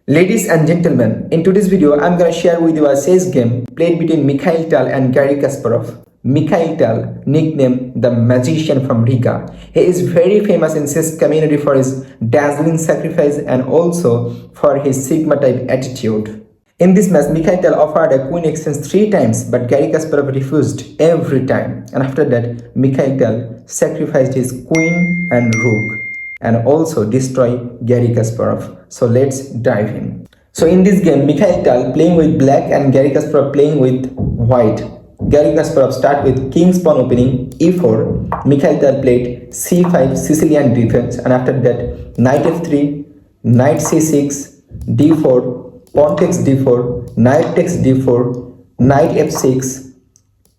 Ladies and gentlemen, in today's video, I'm gonna share with you a chess game played between Mikhail Tal and Garry Kasparov. Mikhail Tal, nicknamed the Magician from Riga. He is very famous in chess community for his dazzling sacrifice and also for his Sigma type attitude. In this match, Mikhail Tal offered a queen exchange 3 times, but Garry Kasparov refused every time. And after that, Mikhail Tal sacrificed his queen and rook and also destroy Garry Kasparov. So let's dive in. So in this game, Mikhail Tal playing with black and Garry Kasparov playing with white. Garry Kasparov start with king's pawn opening e4. Mikhail Tal played c5 Sicilian defense, and after that knight f3, knight c6, d4, pawn takes d4, knight takes d4, knight f6,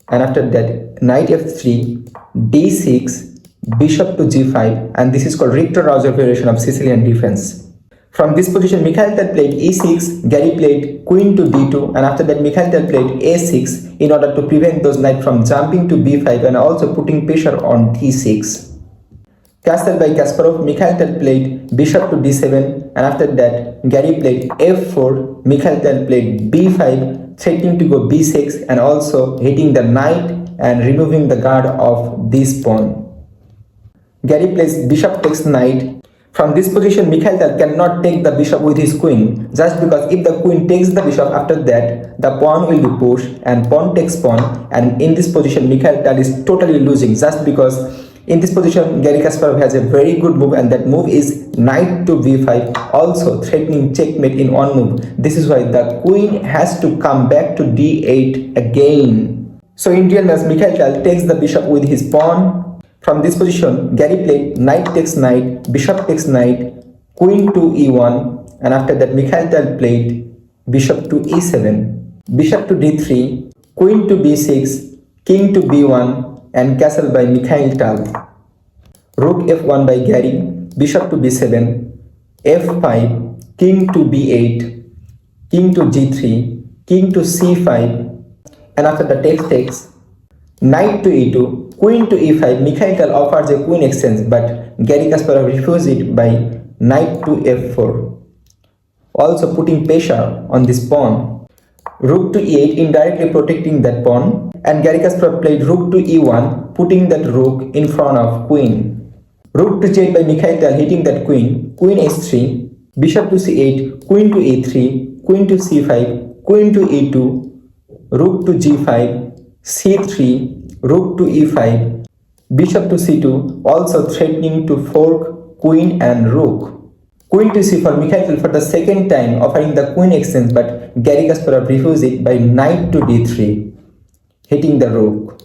and after that knight f3, d6, bishop to g5, and this is called Richter-Rauser variation of Sicilian defense. From this position, Mikhail Tal played e6, Garry played queen to d2, and after that Mikhail Tal played a6 in order to prevent those knights from jumping to b5 and also putting pressure on d6. Castle by Kasparov, Mikhail Tal played bishop to d7, and after that Garry played f4, Mikhail Tal played b5, threatening to go b6 and also hitting the knight and removing the guard of this pawn. Garry plays bishop takes knight. From this position, Mikhail Tal cannot take the bishop with his queen, just because if the queen takes the bishop, after that the pawn will be pushed and pawn takes pawn, and in this position Mikhail Tal is totally losing, just because in this position Garry Kasparov has a very good move, and that move is knight to b5, also threatening checkmate in one move. This is why the queen has to come back to d8 again. So in real match, Mikhail Tal takes the bishop with his pawn. From this position, Garry played knight takes knight, bishop takes knight, queen to e1, and after that Mikhail Tal played bishop to e7, bishop to d3, queen to b6, king to b1, and castle by Mikhail Tal. Rook f1 by Garry, bishop to b7, f5, king to b8, king to g3, king to c5, and after the takes, knight to e2, queen to e5. Mikhail Tal offers a queen exchange, but Garry Kasparov refused it by knight to f4, also putting pressure on this pawn. Rook to e8, indirectly protecting that pawn, and Garry Kasparov played rook to e1, putting that rook in front of queen. Rook to g8 by Mikhail Tal, hitting that queen, queen h3, bishop to c8, queen to e3, queen to c5, queen to e2, rook to g5, c3, rook to e5, bishop to c2, also threatening to fork queen and rook. Queen to c4, Mikhail Tal for the second time offering the queen exchange, but Garry Kasparov refused it by knight to d3, hitting the rook.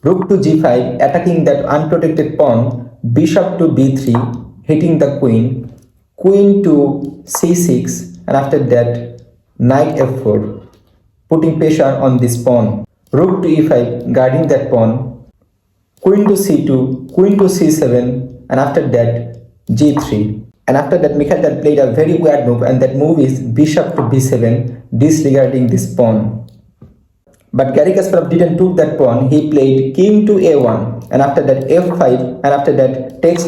Rook to g5, attacking that unprotected pawn, bishop to b3, hitting the queen, queen to c6, and after that knight f4, putting pressure on this pawn. Rook to e5, guarding that pawn, queen to c2, queen to c7, and after that g3. And after that Mikhail Tal played a very weird move, and that move is bishop to b7, disregarding this pawn. But Garry Kasparov didn't took that pawn, he played king to a1, and after that f5, and after that takes,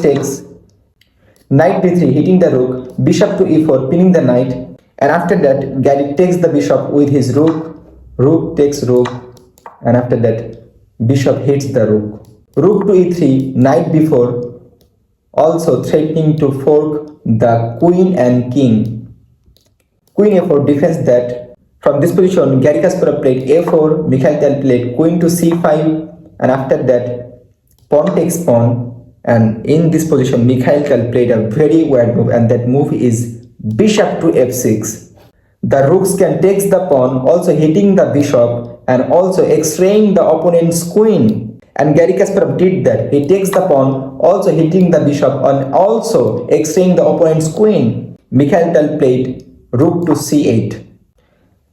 knight d3, hitting the rook, bishop to e4, pinning the knight, and after that Garry takes the bishop with his rook, rook takes rook, and after that bishop hits the rook. Rook to e3, knight b4, also threatening to fork the queen and king. Queen a4 defends that. From this position, Garry Kasparov played a4, Mikhail Tal played queen to c5, and after that pawn takes pawn, and in this position Mikhail Tal played a very weird move, and that move is bishop to f6. The rooks can take the pawn, also hitting the bishop and also x-raying the opponent's queen. And Garry Kasparov did that. He takes the pawn, also hitting the bishop and also x-raying the opponent's queen. Mikhail Tal played rook to c8.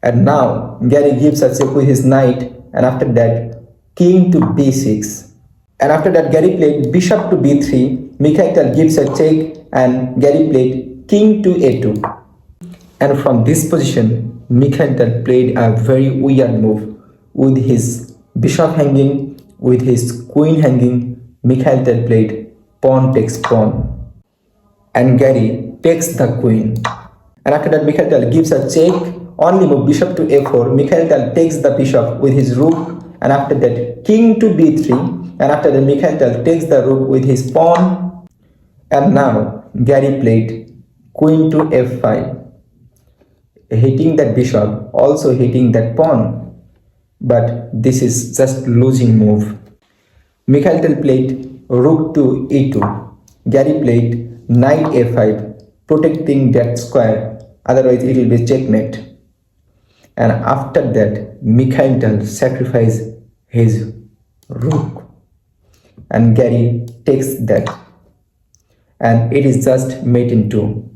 And now Garry gives a check with his knight, and after that king to b6. And after that Garry played bishop to b3. Mikhail Tal gives a check and Garry played king to a2. And from this position, Mikhail Tal played a very weird move. With his bishop hanging, with his queen hanging, Mikhail Tal played pawn takes pawn. And Garry takes the queen. And after that, Mikhail Tal gives a check, only move bishop to a4. Mikhail Tal takes the bishop with his rook, and after that, king to b3. And after that, Mikhail Tal takes the rook with his pawn. And now, Garry played queen to f5, hitting that bishop, also hitting that pawn. But this is just losing move. Mikhail Tal played rook to e2. Garry played knight a5, protecting that square, otherwise it will be checkmate. And after that, Mikhail Tal sacrifices his rook, and Garry takes that, and it is just mate in two.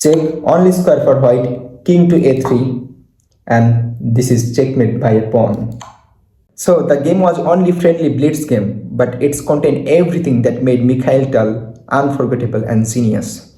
Check, only square for white, king to a3, and this is checkmate by a pawn. So the game was only friendly blitz game, but it's contained everything that made Mikhail Tal unforgettable and genius.